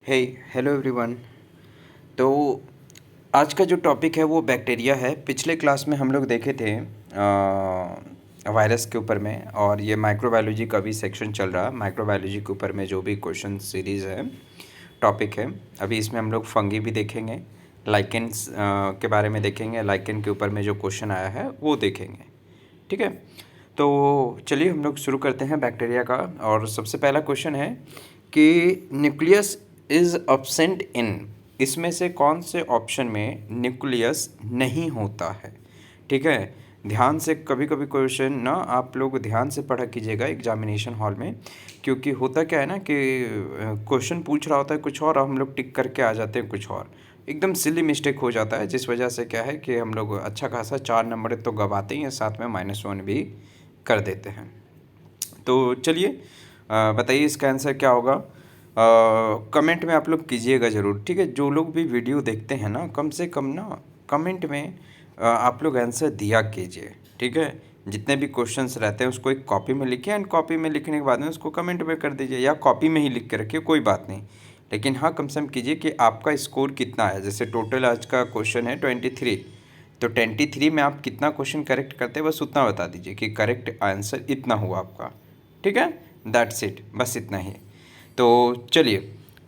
हे hello everyone. तो आज का जो टॉपिक है वो बैक्टीरिया है। पिछले क्लास में हम लोग देखे थे वायरस के ऊपर में, और ये माइक्रोबायोलॉजी का भी सेक्शन चल रहा है। माइक्रोबायोलॉजी के ऊपर में जो भी क्वेश्चन सीरीज़ है, टॉपिक है, अभी इसमें हम लोग फंगी भी देखेंगे, लाइकेन्स के बारे में देखेंगे, लाइकेन के ऊपर में जो क्वेश्चन आया है वो देखेंगे। ठीक है, तो चलिए हम लोग शुरू करते हैं बैक्टीरिया का। और सबसे पहला क्वेश्चन है कि न्यूक्लियस इज़ एब्सेंट इन, इसमें से कौन से ऑप्शन में न्यूक्लियस नहीं होता है। ठीक है, ध्यान से कभी कभी क्वेश्चन ना आप लोग ध्यान से पढ़ा कीजिएगा एग्जामिनेशन हॉल में, क्योंकि होता क्या है ना कि क्वेश्चन पूछ रहा होता है कुछ और हम लोग टिक करके आ जाते हैं कुछ और, एकदम सिली मिस्टेक हो जाता है, जिस वजह से क्या है कि हम लोग अच्छा खासा 4 नंबर तो गवाते ही हैं, साथ में -1 भी कर देते हैं। तो चलिए बताइए इसका आंसर क्या होगा। कमेंट में आप लोग कीजिएगा ज़रूर। ठीक है, जो लोग भी वीडियो देखते हैं ना, कम से कम ना कमेंट में आप लोग आंसर दिया कीजिए। ठीक है, जितने भी क्वेश्चंस रहते हैं उसको एक कॉपी में लिखिए, एंड कॉपी में लिखने के बाद में उसको कमेंट में कर दीजिए, या कॉपी में ही लिख के रखिए, कोई बात नहीं। लेकिन हाँ, कम से कम कीजिए कि आपका स्कोर कितना है। जैसे टोटल आज का क्वेश्चन है 23, तो 23 में आप कितना क्वेश्चन करेक्ट करते हैं बस उतना बता दीजिए कि करेक्ट आंसर इतना हुआ आपका। ठीक है, दैट्स इट, बस इतना ही। तो चलिए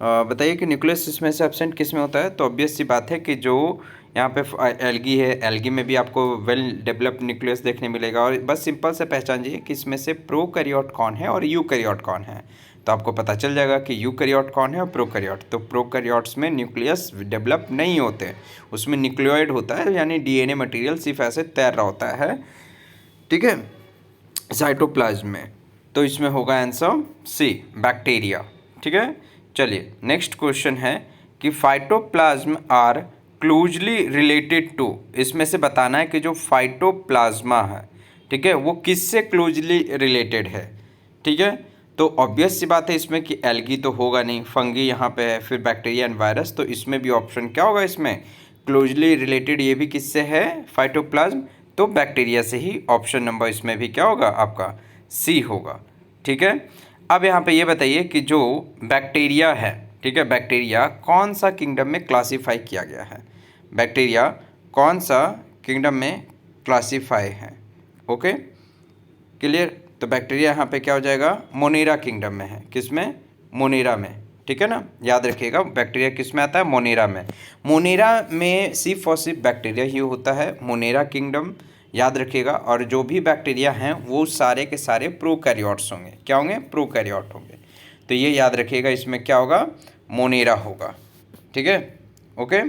बताइए कि न्यूक्लियस इसमें से एब्सेंट किस में होता है। तो ऑब्वियस सी बात है कि जो यहाँ पे एल्गी है, एल्गी में भी आपको वेल डेवलप्ड न्यूक्लियस देखने मिलेगा। और बस सिंपल से पहचानिए कि इसमें से प्रोकैरियोट कौन है और यूकैरियोट कौन है, तो आपको पता चल जाएगा कि यूकैरियोट कौन है और प्रोकैरियोट। तो प्रोकैरियोट्स में न्यूक्लियस डेवलप नहीं होते, उसमें न्यूक्लियोइड होता है, यानी डीएनए मटेरियल सिर्फ ऐसे तैर रहा होता है। ठीक है, साइटोप्लाज्म में। तो इसमें होगा आंसर सी, बैक्टीरिया। ठीक है, चलिए नेक्स्ट क्वेश्चन है कि फाइटोप्लाज्म आर क्लोजली रिलेटेड टू, इसमें से बताना है कि जो फाइटोप्लाज्मा है, ठीक है, वो किससे क्लोजली रिलेटेड है। ठीक है, तो ऑब्वियस सी बात है इसमें कि एल्गी तो होगा नहीं, फंगी यहाँ पे है, फिर बैक्टीरिया एंड वायरस, तो इसमें भी ऑप्शन क्या होगा, इसमें क्लोजली रिलेटेड ये भी किससे है, फाइटोप्लाज्म, तो बैक्टीरिया से ही। ऑप्शन नंबर इसमें भी क्या होगा आपका, सी होगा। ठीक है, अब यहाँ पे ये बताइए कि जो बैक्टीरिया है, ठीक है, बैक्टीरिया कौन सा किंगडम में क्लासीफाई किया गया है, बैक्टीरिया कौन सा किंगडम में क्लासीफाई है। Okay, clear. तो बैक्टीरिया यहाँ पे क्या हो जाएगा, मोनेरा किंगडम में है। किस में, मोनेरा में। ठीक है ना, याद रखिएगा बैक्टीरिया किस में आता है, मोनेरा में। मोनेरा में सिर्फ और सिर्फ बैक्टीरिया ही होता है, मोनेरा किंगडम, याद रखिएगा। और जो भी बैक्टीरिया हैं वो सारे के सारे प्रोकैरियोट्स होंगे। क्या होंगे, प्रोकैरियोट होंगे। तो ये याद रखिएगा, इसमें क्या होगा, मोनेरा होगा। ठीक है, ओके,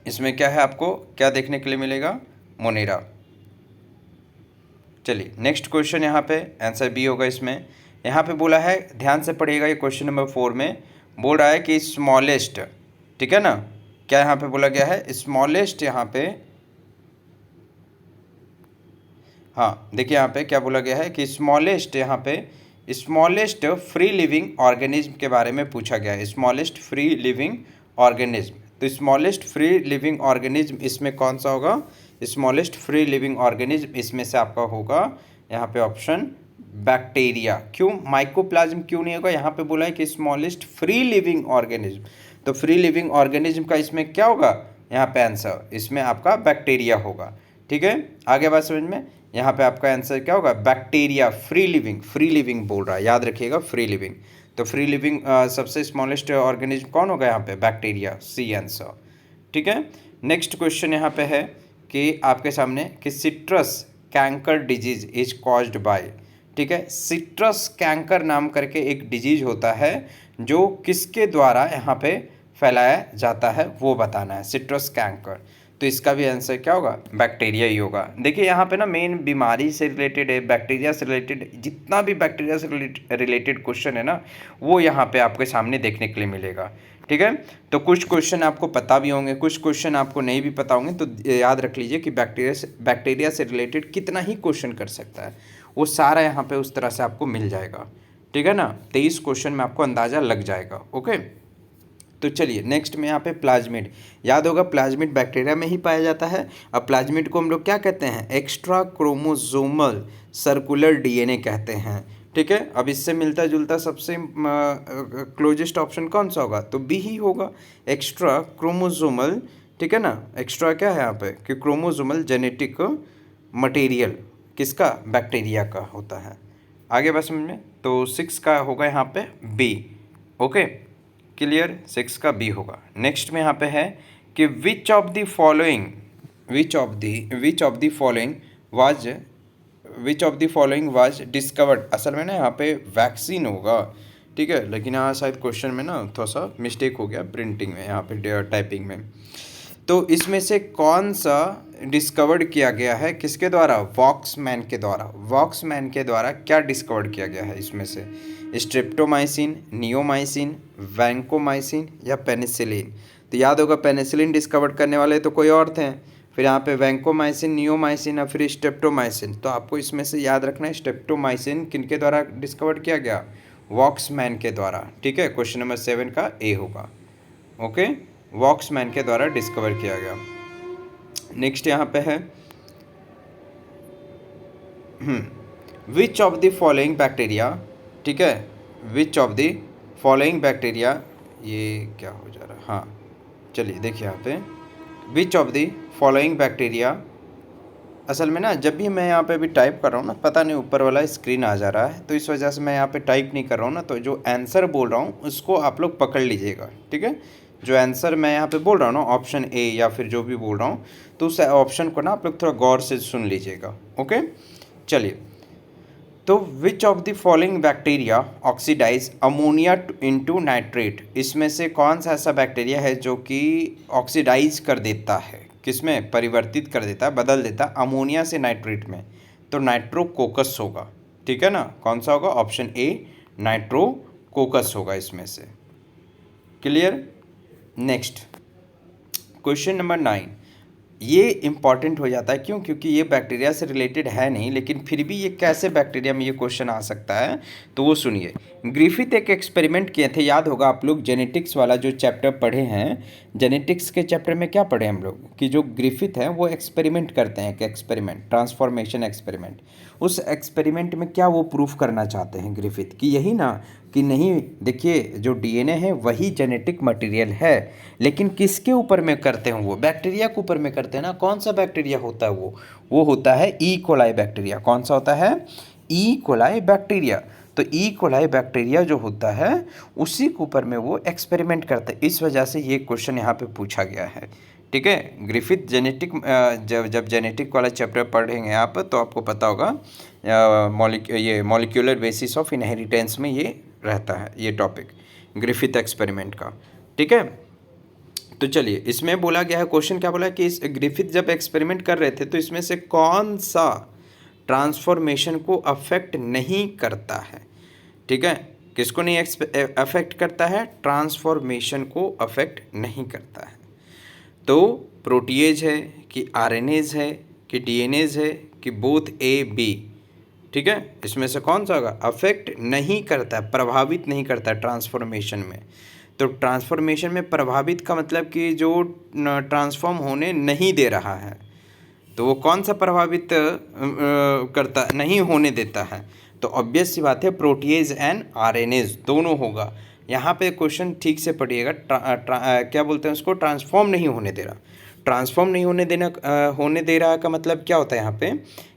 इसमें क्या है, आपको क्या देखने के लिए मिलेगा, मोनेरा। चलिए नेक्स्ट क्वेश्चन, यहाँ पे आंसर बी होगा इसमें। यहाँ पे बोला है, ध्यान से पढ़िएगा, ये क्वेश्चन नंबर 4 में बोल रहा है कि स्मॉलेस्ट, ठीक है ना, क्या यहाँ पे बोला गया है, स्मॉलेस्ट। यहाँ पे हाँ देखिए, यहाँ पे क्या बोला गया है कि स्मॉलेस्ट, यहाँ पे स्मॉलेस्ट फ्री लिविंग ऑर्गेनिज्म के बारे में पूछा गया है, स्मॉलेस्ट फ्री लिविंग ऑर्गेनिज्म। तो स्मॉलेस्ट फ्री लिविंग ऑर्गेनिज्म इसमें कौन सा होगा, स्मॉलेस्ट फ्री लिविंग ऑर्गेनिज्म इसमें से आपका होगा यहाँ पे ऑप्शन बैक्टीरिया। क्यों, माइकोप्लाज्म क्यों नहीं होगा, यहाँ पे बोला है कि स्मॉलेस्ट फ्री लिविंग ऑर्गेनिज्म, तो फ्री लिविंग ऑर्गेनिज्म का इसमें क्या होगा, यहाँ पे आंसर इसमें आपका बैक्टीरिया होगा। ठीक है, आगे बात समझ में। यहाँ पे आपका आंसर क्या होगा, bacteria, free living, free living बोल रहा है, याद रखिएगा फ्री लिविंग। तो फ्री लिविंग सबसे स्मॉलेस्ट ऑर्गेनिज्म कौन होगा यहाँ पे, बैक्टीरिया, सी आंसर। ठीक है, नेक्स्ट क्वेश्चन यहाँ पे है कि आपके सामने कि citrus canker disease is caused by, ठीक है, सिट्रस कैंकर नाम करके एक डिजीज होता है जो किसके द्वारा यहाँ पे फैलाया जाता है वो बताना है, सिट्रस कैंकर। तो इसका भी आंसर क्या होगा, बैक्टीरिया ही होगा। देखिए यहाँ पे ना मेन बीमारी से रिलेटेड है, बैक्टीरिया से रिलेटेड, जितना भी बैक्टीरिया से रिलेटेड क्वेश्चन है ना वो यहाँ पे आपके सामने देखने के लिए मिलेगा। ठीक है, तो कुछ क्वेश्चन आपको पता भी होंगे, कुछ क्वेश्चन आपको नहीं भी पता होंगे, तो याद रख लीजिए कि बैक्टीरिया से रिलेटेड कितना ही क्वेश्चन कर सकता है, वो सारा यहाँ पे उस तरह से आपको मिल जाएगा। ठीक है ना, 23 क्वेश्चन में आपको अंदाज़ा लग जाएगा। ओके, तो चलिए नेक्स्ट में यहाँ पे प्लाज्मिड, याद होगा प्लाज्मिड बैक्टीरिया में ही पाया जाता है। अब प्लाज्मिड को हम लोग क्या कहते हैं, एक्स्ट्रा क्रोमोसोमल सर्कुलर डीएनए कहते हैं। ठीक है। अब इससे मिलता जुलता सबसे क्लोजेस्ट ऑप्शन कौन सा होगा, तो बी ही होगा, एक्स्ट्रा क्रोमोसोमल। ठीक है ना, एक्स्ट्रा क्या है यहाँ पे कि क्रोमोसोमल जेनेटिक मटेरियल किसका, बैक्टीरिया का होता है। आगे बात समझ में, तो 6 का होगा यहाँ पे बी। ओके क्लियर, 6 का बी होगा। नेक्स्ट में यहाँ पे है कि which of the following was discovered. असल में ना यहाँ पे वैक्सीन होगा, ठीक है, लेकिन यहाँ शायद क्वेश्चन में ना थोड़ा सा मिस्टेक हो गया प्रिंटिंग में, यहाँ पे टाइपिंग में। तो इसमें से कौन सा डिस्कवर्ड किया गया है, किसके द्वारा, वॉक्समैन के द्वारा क्या डिस्कवर्ड किया गया है इसमें से, स्ट्रेप्टोमाइसिन, नियोमाइसिन, वैंकोमाइसिन या पेनिसिलिन। तो याद होगा पेनिसिलिन डिस्कवर्ड करने वाले तो कोई और थे, फिर यहाँ पे वैंकोमाइसिन, नियोमाइसिन और फिर स्ट्रेप्टोमाइसिन। तो आपको इसमें से याद रखना है स्ट्रेप्टोमाइसिन किनके द्वारा डिस्कवर्ड किया गया, वॉक्समैन के द्वारा। ठीक है, क्वेश्चन नंबर 7 का ए होगा। ओके, वॉक्समैन के द्वारा डिस्कवर किया गया। नेक्स्ट यहाँ पे है विच ऑफ द फॉलोइंग बैक्टीरिया। ठीक है, विच ऑफ द फॉलोइंग बैक्टीरिया, ये क्या हो जा रहा है, हाँ चलिए देखिए यहाँ पे विच ऑफ द फॉलोइंग बैक्टीरिया। असल में ना जब भी मैं यहाँ पे भी टाइप कर रहा हूँ ना, पता नहीं ऊपर वाला स्क्रीन आ जा रहा है, तो इस वजह से मैं यहाँ पे टाइप नहीं कर रहा हूँ ना, तो जो आंसर बोल रहा हूँ उसको आप लोग पकड़ लीजिएगा। ठीक है, जो आंसर मैं यहाँ पे बोल रहा हूँ ना, ऑप्शन ए या फिर जो भी बोल रहा हूँ, तो उस ऑप्शन को ना आप लोग थोड़ा गौर से सुन लीजिएगा। ओके चलिए, तो which of the following bacteria oxidise ammonia into nitrate. इसमें से कौन सा ऐसा बैक्टीरिया है जो कि ऑक्सीडाइज कर देता है, किसमें परिवर्तित कर देता है, बदल देता है अमोनिया से नाइट्रेट में, तो नाइट्रोकोकस होगा। ठीक है ना, कौन सा होगा, ऑप्शन ए नाइट्रोकोकस होगा इसमें से। क्लियर। नेक्स्ट क्वेश्चन नंबर 9, ये इम्पॉर्टेंट हो जाता है, क्यों, क्योंकि ये बैक्टीरिया से रिलेटेड है नहीं, लेकिन फिर भी ये कैसे बैक्टीरिया में ये क्वेश्चन आ सकता है, तो वो सुनिए। ग्रिफिथ एक एक्सपेरिमेंट किए थे, याद होगा आप लोग जेनेटिक्स वाला जो चैप्टर पढ़े हैं, जेनेटिक्स के चैप्टर में क्या पढ़े हम लोग कि जो ग्रिफिथ है वो एक्सपेरिमेंट करते हैं, कि एक्सपेरिमेंट, ट्रांसफॉर्मेशन एक्सपेरिमेंट। उस एक्सपेरिमेंट में क्या वो प्रूफ करना चाहते हैं ग्रिफिथ, कि यही ना कि नहीं, देखिए जो डीएनए है वही जेनेटिक मटेरियल है, लेकिन किसके ऊपर में करते हैं, वो बैक्टीरिया के ऊपर में करते हैं ना। कौन सा बैक्टीरिया होता है वो होता है ई कोलाई बैक्टीरिया। कौन सा होता है, ई कोलाई बैक्टीरिया। तो ई कोलाई बैक्टीरिया जो होता है उसी के ऊपर में वो एक्सपेरिमेंट करते हैं, इस वजह से ये क्वेश्चन यहाँ पे पूछा गया है। ठीक है, ग्रिफिथ जेनेटिक, जब जेनेटिक वाला चैप्टर पढ़ेंगे आप तो आपको पता होगा, ये मॉलिक्यूलर बेसिस ऑफ इनहेरिटेंस में ये रहता है, ये टॉपिक ग्रिफिथ एक्सपेरिमेंट का। ठीक है, तो चलिए इसमें बोला गया है, क्वेश्चन क्या बोला कि इस ग्रिफिथ जब एक्सपेरिमेंट कर रहे थे तो इसमें से कौन सा ट्रांसफॉर्मेशन को अफेक्ट नहीं करता है। ठीक है, किसको नहीं अफेक्ट करता है, ट्रांसफॉर्मेशन को अफेक्ट नहीं करता है। तो प्रोटीएज है कि आरएनएज है कि डीएनएज है कि बोथ ए बी। ठीक है, इसमें से कौन सा होगा, अफेक्ट नहीं करता है, प्रभावित नहीं करता ट्रांसफॉर्मेशन में। तो ट्रांसफॉर्मेशन में प्रभावित का मतलब कि जो ट्रांसफॉर्म होने नहीं दे रहा है, तो वो कौन सा प्रभावित करता, नहीं होने देता है, तो ऑब्वियस सी बात है प्रोटीएज एंड आरएनएज दोनों होगा। यहाँ पे क्वेश्चन ठीक से पढ़िएगा, क्या बोलते हैं उसको, ट्रांसफॉर्म नहीं होने दे रहा। ट्रांसफॉर्म नहीं होने दे रहा का मतलब क्या होता है यहाँ पे,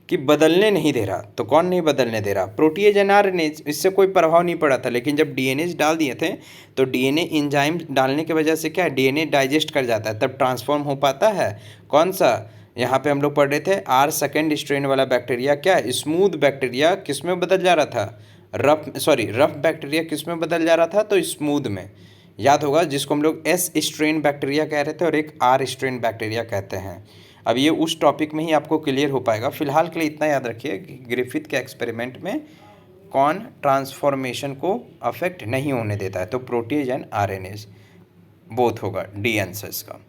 कि बदलने नहीं दे रहा। तो कौन नहीं बदलने दे रहा, प्रोटीएज एंड आरएनएज, इससे कोई प्रभाव नहीं पड़ा था। लेकिन जब डीएनएज डाल दिए थे तो डीएनए एंजाइम डालने की वजह से क्या है, डीएनए डाइजेस्ट कर जाता है, तब ट्रांसफॉर्म हो पाता है। कौन सा, यहाँ पे हम लोग पढ़ रहे थे आर सेकेंड स्ट्रेन वाला बैक्टीरिया क्या, स्मूथ बैक्टीरिया किस में बदल जा रहा था, रफ बैक्टीरिया किस में बदल जा रहा था, तो स्मूथ में। याद होगा, जिसको हम लोग एस स्ट्रेन बैक्टीरिया कह रहे थे और एक आर स्ट्रेन बैक्टीरिया कहते हैं। अब ये उस टॉपिक में ही आपको क्लियर हो पाएगा। फिलहाल के लिए इतना याद रखिए कि ग्रिफिथ के एक्सपेरिमेंट में कौन ट्रांसफॉर्मेशन को अफेक्ट नहीं होने देता है, तो प्रोटीज एंड आरएनएज बोथ होगा, डी आंसर इसका।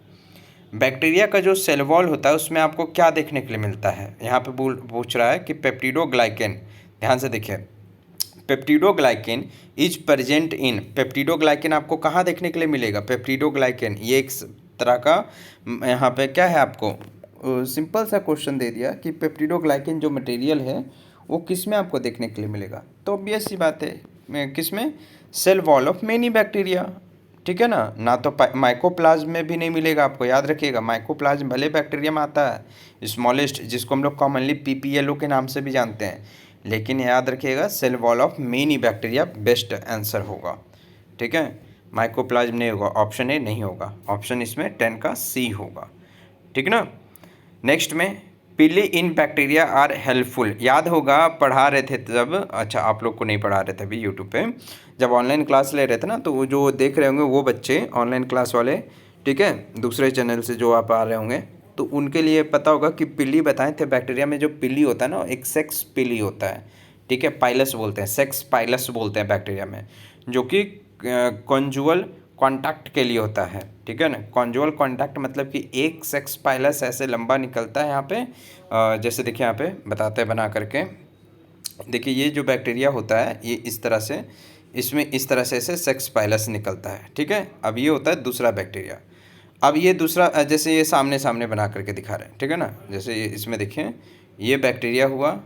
बैक्टीरिया का जो सेल वॉल होता है उसमें आपको क्या देखने के लिए मिलता है, यहाँ पे पूछ रहा है कि पेप्टिडोग्लाइकेन। ध्यान से देखिए, peptidoglycan is present in, peptidoglycan आपको कहाँ देखने के लिए मिलेगा, पेप्टिडोग्लाइकेन ये एक तरह का, यहाँ पे क्या है, आपको सिंपल सा क्वेश्चन दे दिया कि पेप्टिडोग्लाइकेन जो मटेरियल है वो किस में आपको देखने के लिए मिलेगा? तो ऑब्वियस सी बात है, किस में? Cell wall of many bacteria, ठीक है ना। ना तो माइकोप्लाज्म में भी नहीं मिलेगा आपको, याद रखिएगा। माइकोप्लाज्म भले बैक्टीरिया में आता है, स्मॉलेस्ट, जिसको हम लोग कॉमनली पीपीएलओ के नाम से भी जानते हैं, लेकिन याद रखिएगा cell wall of many bacteria best answer होगा, ठीक है। माइकोप्लाज्म नहीं होगा, ऑप्शन ए नहीं होगा, ऑप्शन इसमें 10 का सी होगा, ठीक ना। नेक्स्ट में पिली इन बैक्टीरिया आर हेल्पफुल, याद होगा पढ़ा रहे थे तब, अच्छा आप लोग को नहीं पढ़ा रहे थे अभी यूट्यूब पे, जब ऑनलाइन क्लास ले रहे थे ना, तो वो जो देख रहे होंगे वो बच्चे ऑनलाइन क्लास वाले, ठीक है, दूसरे चैनल से जो आप आ रहे होंगे, तो उनके लिए पता होगा कि पिली बताए थे। बैक्टीरिया में जो पिली होता है ना, एक सेक्स पिली होता है, ठीक है, पाइलस बोलते हैं, सेक्स पाइलस बोलते हैं बैक्टीरिया में, जो कि कॉन्जुअल कॉन्टैक्ट के लिए होता है, ठीक है ना। कॉन्जुअल कॉन्टैक्ट मतलब कि एक सेक्स पाइलस ऐसे लंबा निकलता है यहाँ पे, जैसे देखिए यहाँ पे बताते हैं बना करके, देखिए ये जो बैक्टीरिया होता है ये इस तरह से, इसमें इस तरह से ऐसे सेक्स पाइलस निकलता है, ठीक है। अब ये होता है दूसरा बैक्टीरिया। अब ये दूसरा, जैसे ये सामने सामने बना करके दिखा रहे हैं, ठीक है ना, जैसे ये इसमें देखिए ये बैक्टीरिया हुआ,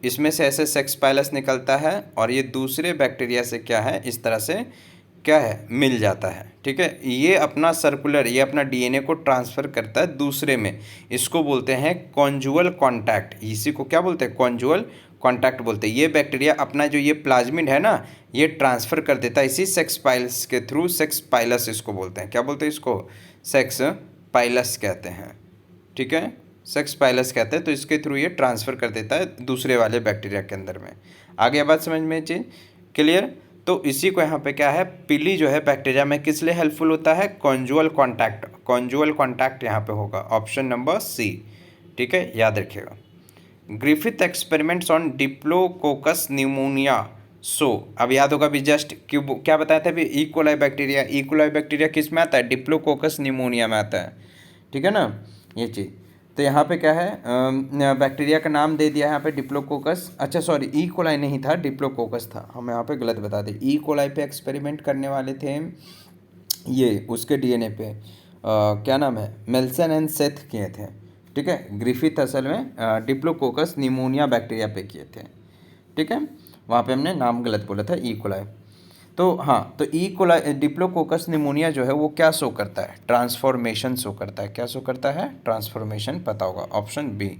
इसमें से ऐसे सेक्स पाइलस निकलता है, और ये दूसरे बैक्टीरिया से क्या है, इस तरह से क्या है, मिल जाता है, ठीक है। ये अपना सर्कुलर, ये अपना डीएनए को ट्रांसफ़र करता है दूसरे में, इसको बोलते हैं कॉन्जुअल कॉन्टैक्ट। इसी को क्या बोलते हैं? कॉन्जुअल कॉन्टैक्ट बोलते हैं। ये बैक्टीरिया अपना जो ये प्लाज्मिड है ना, ये ट्रांसफ़र कर देता है इसी सेक्स पाइलस के थ्रू, सेक्स पाइलस इसको बोलते हैं। क्या बोलते हैं इसको? सेक्स पाइलस कहते हैं, ठीक है, सेक्स पाइलस कहते हैं। तो इसके थ्रू ये ट्रांसफ़र कर देता है दूसरे वाले बैक्टीरिया के अंदर में। आगे बात समझ में चीज क्लियर? तो इसी को यहाँ पे क्या है, पिली जो है बैक्टीरिया में किस लिए हेल्पफुल होता है? कॉन्जुअल कॉन्टैक्ट, कॉन्जुअल कॉन्टैक्ट यहाँ पे होगा, ऑप्शन नंबर सी, ठीक है, याद रखिएगा। Griffith experiments on Diplococcus pneumoniae, so अब याद होगा अभी जस्ट क्यों क्या बताया था अभी, इकोलाई बैक्टीरिया, इकोलाई बैक्टीरिया किस में आता है? डिप्लोकोकस न्यूमोनिया में आता है, ठीक है ना, ये चीज़। तो यहाँ पे क्या है, बैक्टीरिया का नाम दे दिया है यहाँ पे डिप्लोकोकस, अच्छा सॉरी ई कोलाई नहीं था, डिप्लोकोकस था, हम यहाँ पे गलत बता दें। ई कोलाई पे एक्सपेरिमेंट करने वाले थे ये, उसके डीएनए पे क्या नाम है, मेल्सन एंड सेथ किए थे, ठीक है। ग्रिफिथ असल में डिप्लोकोकस निमोनिया बैक्टीरिया पे किए थे, ठीक है, वहाँ पे हमने नाम गलत बोला था, ई कोलाई। तो हाँ, तो ई कोलाई डिप्लोकोकस निमोनिया जो है वो क्या शो करता है? ट्रांसफॉर्मेशन शो करता है। क्या शो करता है? ट्रांसफॉर्मेशन, पता होगा, ऑप्शन बी।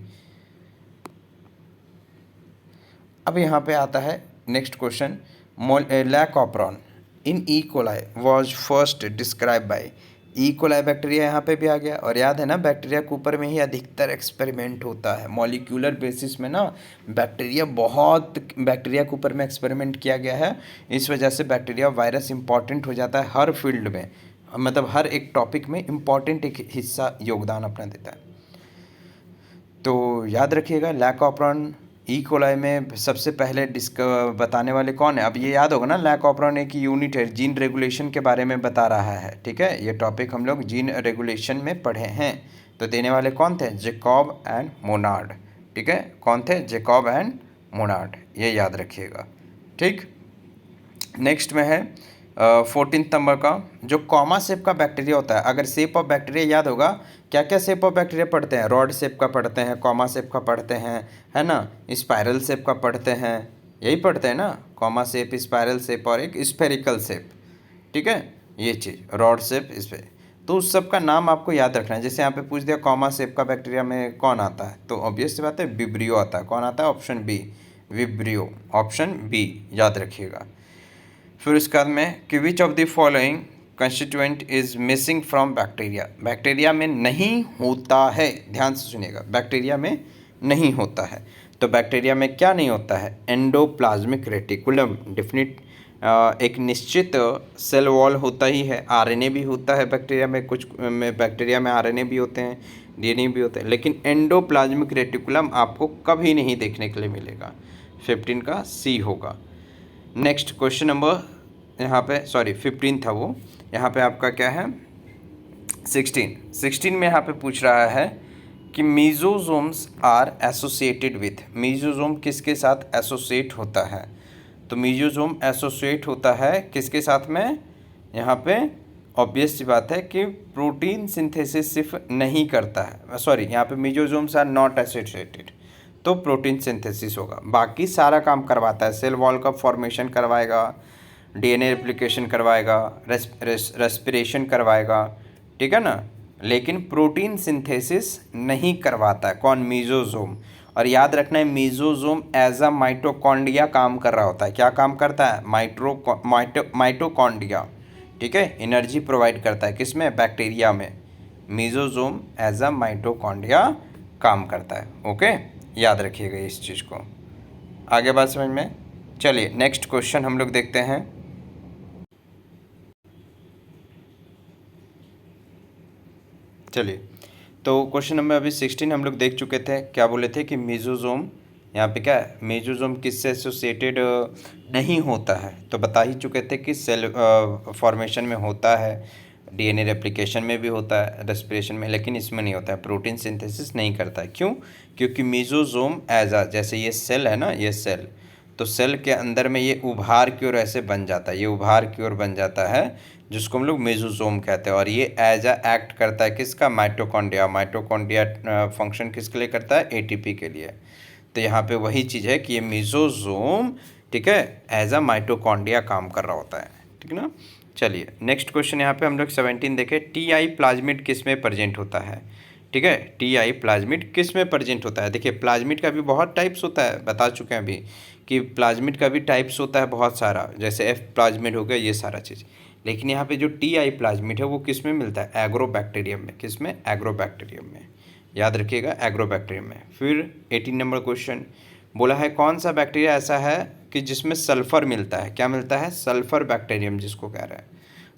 अब यहाँ पे आता है next question, lac operon in E coli was first describe by, E coli bacteria यहाँ पे भी आ गया। और याद है ना, बैक्टीरिया के ऊपर में ही अधिकतर एक्सपेरिमेंट होता है, मॉलिक्यूलर बेसिस में ना, बहुत बैक्टीरिया के ऊपर में एक्सपेरिमेंट किया गया है। इस वजह से बैक्टीरिया वायरस इंपॉर्टेंट हो जाता है हर फील्ड में, मतलब हर एक टॉपिक में इम्पॉर्टेंट एक हिस्सा योगदान अपना देता है। तो याद रखिएगा, लैकोप्रॉन ई कोलाई में सबसे पहले बताने वाले कौन है? अब ये याद होगा ना, लैकोप्रॉन एक यूनिट है, जीन रेगुलेशन के बारे में बता रहा है, ठीक है, ये टॉपिक हम लोग जीन रेगुलेशन में पढ़े हैं। तो देने वाले कौन थे? जैकब एंड मोनार्ड, ठीक है, कौन थे? जैकब एंड मोनार्ड, ये याद रखिएगा, ठीक। नेक्स्ट में है 14 नंबर का, जो कॉमा शेप का बैक्टीरिया होता है। अगर शेप ऑफ बैक्टीरिया याद होगा, क्या क्या शेप ऑफ बैक्टीरिया पढ़ते हैं? रॉड शेप का पढ़ते हैं, कॉमा शेप का पढ़ते हैं, है ना, स्पाइरल शेप का पढ़ते हैं, यही पढ़ते हैं ना, कॉमा शेप, स्पाइरल शेप और एक स्फेरिकल शेप, ठीक है, ये चीज़ रॉड शेप, इस पर। तो उस सब का नाम आपको याद रखना है। जैसे यहाँ पे पूछ दिया कॉमा शेप का बैक्टीरिया में कौन आता है, तो ऑब्वियस सी बात है विब्रियो आता है। कौन आता है? Option B, Vibrio, option B याद रखिएगा। फिर उसके बाद में कि which of the following constituent is missing from bacteria, bacteria में नहीं होता है, ध्यान से सुनिएगा, बैक्टीरिया में नहीं होता है। तो बैक्टीरिया में क्या नहीं होता है? एंडोप्लाज्मिक रेटिकुलम, डेफिनिट, एक निश्चित सेल वॉल होता ही है, आरएनए भी होता है बैक्टीरिया में, कुछ में बैक्टीरिया में आरएनए भी होते हैं, डीएनए भी होते हैं, लेकिन एंडोप्लाज्मिक रेटिकुलम आपको कभी नहीं देखने के लिए मिलेगा। 15 का सी होगा। नेक्स्ट क्वेश्चन नंबर यहाँ पे, सॉरी 15 था वो, यहाँ पे आपका क्या है 16 में यहाँ पे पूछ रहा है कि mesosomes are associated with, mesosome किसके साथ एसोसिएट होता है? तो मीजोजोम एसोसिएट होता है किसके साथ में? यहाँ पे ऑब्वियस सी बात है कि प्रोटीन सिंथेसिस सिर्फ नहीं करता है, सॉरी यहाँ पे मीजोजोम्स आर नॉट एसोसिएटेड, तो प्रोटीन सिंथेसिस होगा। बाकी सारा काम करवाता है, सेल वॉल का फॉर्मेशन करवाएगा, डीएनए रेप्लिकेशन करवाएगा, रेस्पिरेशन करवाएगा, ठीक है ना, लेकिन प्रोटीन सिंथेसिस नहीं करवाता है। कौन? मीजोजोम। और याद रखना है मीजोजोम एज अ माइटोकॉन्ड्रिया काम कर रहा होता है। क्या काम करता है? माइटोकॉन्ड्रिया, ठीक है, एनर्जी प्रोवाइड करता है। किस में? बैक्टीरिया में। मीजोजोम एज अ माइटोकॉन्ड्रिया काम करता है। ओके, याद रखिएगा इस चीज़ को। आगे बात समझ में? चलिए नेक्स्ट क्वेश्चन हम लोग देखते हैं। चलिए, तो क्वेश्चन नंबर अभी 16 हम लोग देख चुके थे। क्या बोले थे कि मेसोजोम, यहाँ पे क्या है, मेसोजोम किससे एसोसिएटेड नहीं होता है, तो बता ही चुके थे कि सेल फॉर्मेशन में होता है, डीएनए रेप्लिकेशन में भी होता है, रेस्पिरेशन में, लेकिन इसमें नहीं होता है, प्रोटीन सिंथेसिस नहीं करता है। क्यों? क्योंकि मेसोजोम एज अ, जैसे ये सेल है ना, ये सेल, तो सेल के अंदर में ये उभार की ओर ऐसे बन जाता है, ये उभार की ओर बन जाता है, जिसको हम लोग मेसोजोम कहते हैं। और ये एज अ एक्ट करता है किसका? माइटोकॉन्ड्रिया। माइटोकॉन्ड्रिया फंक्शन किसके लिए करता है? एटीपी के लिए। तो यहाँ पे वही चीज़ है कि ये मेसोजोम, ठीक है, एज अ माइटोकॉन्ड्रिया काम कर रहा होता है, ठीक है ना। चलिए नेक्स्ट क्वेश्चन यहाँ पे हम लोग 17 देखें। टी आई प्लाज्मिड किस में प्रेजेंट होता है? ठीक है, टी आई प्लाज्मिड किस में प्रेजेंट होता है? देखिए प्लाज्मिड का भी बहुत टाइप्स होता है, बता चुके हैं अभी कि प्लाज्मिड का भी टाइप्स होता है बहुत सारा, जैसे एफ प्लाज्मिड हो गया, ये सारा चीज़। लेकिन यहाँ पे जो टी आई प्लाज्मिड है वो किस में मिलता है? एग्रोबैक्टीरियम में। किस में? एग्रोबैक्टीरियम में। याद रखिएगा, एग्रोबैक्टीरियम में। फिर 18 नंबर क्वेश्चन बोला है कौन सा बैक्टीरिया ऐसा है कि जिसमें सल्फर मिलता है? क्या मिलता है? सल्फर बैक्टीरियम जिसको कह रहे हैं।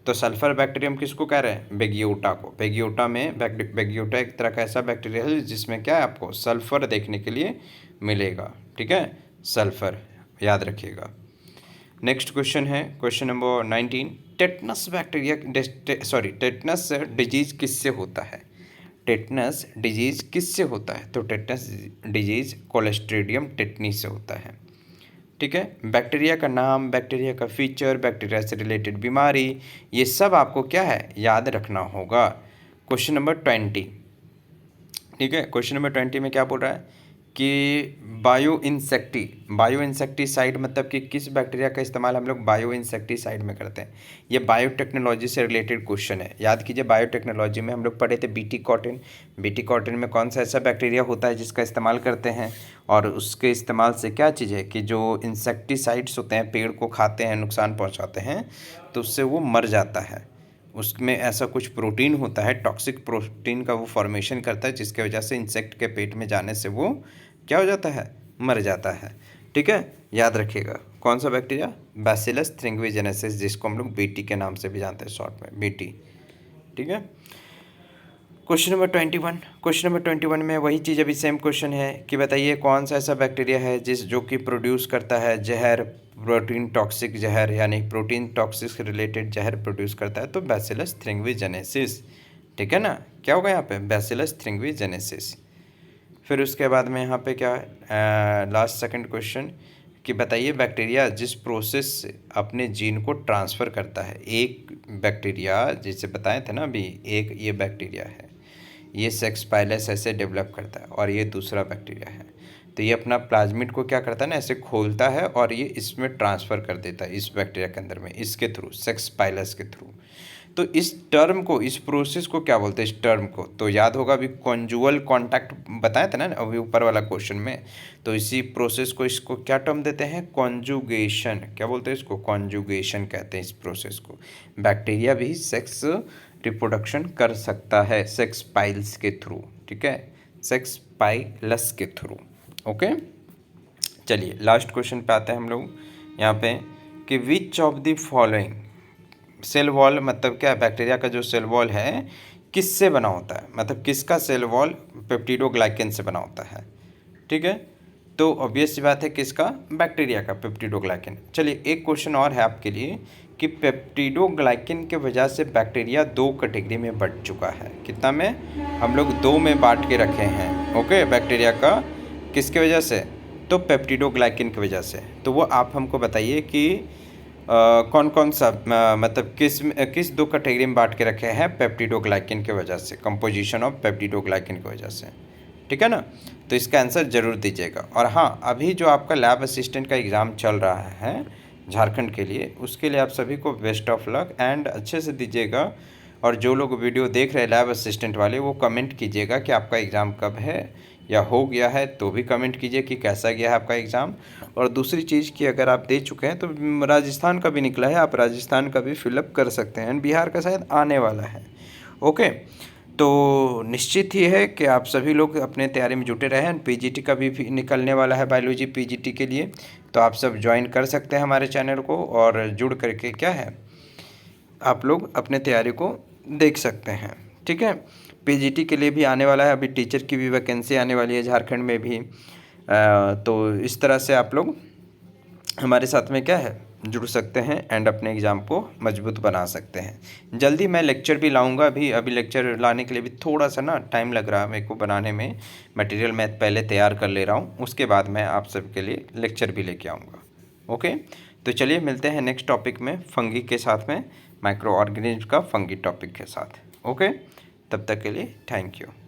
तो सल्फर बैक्टीरियम किसको कह रहे हैं? बेगियोटा को। बेगियोटा में बेगियोटा एक तरह का ऐसा बैक्टीरिया है जिसमें क्या है, आपको सल्फर देखने के लिए मिलेगा, ठीक है, सल्फर, याद रखिएगा। नेक्स्ट क्वेश्चन है question number 19। Tetanus bacteria sorry tetanus disease किससे होता है? टेटनस डिजीज किससे होता है? तो टेटनस डिजीज कोलेस्ट्रीडियम टेटनी से होता है, ठीक है। बैक्टीरिया का नाम, बैक्टीरिया का फीचर, बैक्टीरिया से रिलेटेड बीमारी, ये सब आपको क्या है, याद रखना होगा। क्वेश्चन नंबर 20, ठीक है, क्वेश्चन नंबर 20 में क्या बोल रहा है कि बायो इंसेक्टिसाइड मतलब कि किस बैक्टीरिया का इस्तेमाल हम लोग बायो इंसेक्टिसाइड में करते हैं। ये बायोटेक्नोलॉजी से रिलेटेड क्वेश्चन है। याद कीजिए, बायोटेक्नोलॉजी में हम लोग पढ़े थे बीटी कॉटन। बीटी कॉटन में कौन सा ऐसा बैक्टीरिया होता है जिसका इस्तेमाल करते हैं, और उसके इस्तेमाल से क्या चीज़ है कि जो इंसेक्टिसाइड्स होते हैं, पेड़ को खाते हैं, नुकसान पहुँचाते हैं, तो उससे वो मर जाता है। उसमें ऐसा कुछ प्रोटीन होता है, टॉक्सिक प्रोटीन का वो फॉर्मेशन करता है, जिसके वजह से इंसेक्ट के पेट में जाने से वो क्या हो जाता है, मर जाता है, ठीक है। याद रखिएगा कौन सा बैक्टीरिया? बैसिलस थ्रिंगविजेनेसिस, जिसको हम लोग बीटी के नाम से भी जानते हैं, शॉर्ट में बीटी, ठीक है। क्वेश्चन नंबर 21, क्वेश्चन नंबर 21 में वही चीज़, अभी सेम क्वेश्चन है कि बताइए कौन सा ऐसा बैक्टीरिया है जो कि प्रोड्यूस करता है जहर, प्रोटीन टॉक्सिक जहर, यानी प्रोटीन टॉक्सिक से रिलेटेड जहर प्रोड्यूस करता है। तो बैसिलस थ्रिंगविजेनेसिस, ठीक है ना। क्या होगा यहाँ पे? बैसिलस थ्रिंगविजेनेसिस। फिर उसके बाद में यहाँ पे क्या है, लास्ट सेकंड क्वेश्चन कि बताइए बैक्टीरिया जिस प्रोसेस से अपने जीन को ट्रांसफ़र करता है। एक बैक्टीरिया, जैसे बताए थे ना अभी, एक ये बैक्टीरिया है, ये सेक्स पाइलस ऐसे डेवलप करता है, और ये दूसरा बैक्टीरिया है, तो ये अपना प्लाज्मिड को क्या करता है ना, ऐसे खोलता है और ये इसमें ट्रांसफ़र कर देता है, इस बैक्टीरिया के अंदर में, इसके थ्रू, सेक्स पाइलस के थ्रू। तो इस टर्म को, इस प्रोसेस को क्या बोलते हैं? इस टर्म को तो याद होगा, अभी कॉन्जुअल कॉन्टैक्ट बताया था ना अभी ऊपर वाला क्वेश्चन में। तो इसी प्रोसेस को, इसको क्या टर्म देते हैं? कॉन्जुगेशन। क्या बोलते हैं इसको? कॉन्जुगेशन कहते हैं इस प्रोसेस को। बैक्टीरिया भी सेक्स रिप्रोडक्शन कर सकता है सेक्स पाइल्स के थ्रू, ठीक है, सेक्स पाइलस के थ्रू। ओके, चलिए लास्ट क्वेश्चन पे आते हैं हम लोग यहाँ पे कि which of the following cell wall, मतलब क्या, बैक्टीरिया का जो सेल वॉल है किससे बना होता है, मतलब किसका सेल वॉल पेप्टिडोग्लाइकेन से बना होता है, ठीक है। तो ऑब्वियस सी बात है किसका? बैक्टीरिया का, पेप्टिडोग्लाइकेन। चलिए एक क्वेश्चन और है आपके लिए कि पेप्टिडोग्लाइकेन के वजह से बैक्टीरिया 2 कैटेगरी में बढ़ चुका है। कितना में? हम लोग 2 में बांट के रखे हैं, ओके, बैक्टीरिया का। किसके वजह से? तो पेप्टिडोग्लाइकेन की वजह से। तो वो आप हमको बताइए कि कौन कौन सा, मतलब किस 2 कैटेगरी में बांट के रखे हैं पेप्टिडोग्लाइकेन की वजह से, कंपोजिशन ऑफ पेप्टिडोग्लाइकेन की वजह से, ठीक है ना। तो इसका आंसर ज़रूर दीजिएगा। और हाँ, अभी जो आपका लैब असिस्टेंट का एग्ज़ाम चल रहा है झारखंड के लिए, उसके लिए आप सभी को बेस्ट ऑफ लक एंड अच्छे से दीजिएगा। और जो लोग वीडियो देख रहे हैं लैब असिस्टेंट वाले, वो कमेंट कीजिएगा कि आपका एग्ज़ाम कब है या हो गया है, तो भी कमेंट कीजिए कि कैसा गया है आपका एग्ज़ाम। और दूसरी चीज़ कि अगर आप दे चुके हैं तो राजस्थान का भी निकला है, आप राजस्थान का भी फिलअप कर सकते हैं। बिहार का शायद आने वाला है। ओके, तो निश्चित ही है कि आप सभी लोग अपने तैयारी में जुटे रहें। पीजीटी का भी निकलने वाला है बायोलॉजी पीजीटी के लिए, तो आप सब ज्वाइन कर सकते हैं हमारे चैनल को और जुड़ करके क्या है आप लोग अपने तैयारी को देख सकते हैं। ठीक है, पीजीटी के लिए भी आने वाला है, अभी टीचर की भी वैकेंसी आने वाली है झारखंड में भी। तो इस तरह से आप लोग हमारे साथ में क्या है जुड़ सकते हैं एंड अपने एग्ज़ाम को मजबूत बना सकते हैं। जल्दी मैं लेक्चर भी लाऊंगा। अभी लेक्चर लाने के लिए भी थोड़ा सा ना टाइम लग रहा है मेरे को बनाने में। मटेरियल मैं पहले तैयार कर ले रहा हूँ, उसके बाद मैं आप सबके लिए लेक्चर भी लेके आऊँगा। ओके, तो चलिए मिलते हैं नेक्स्ट टॉपिक में फंगी के साथ में, माइक्रो ऑर्गेनिज्म का फंगी टॉपिक के साथ। ओके, तब तक के लिए थैंक यू।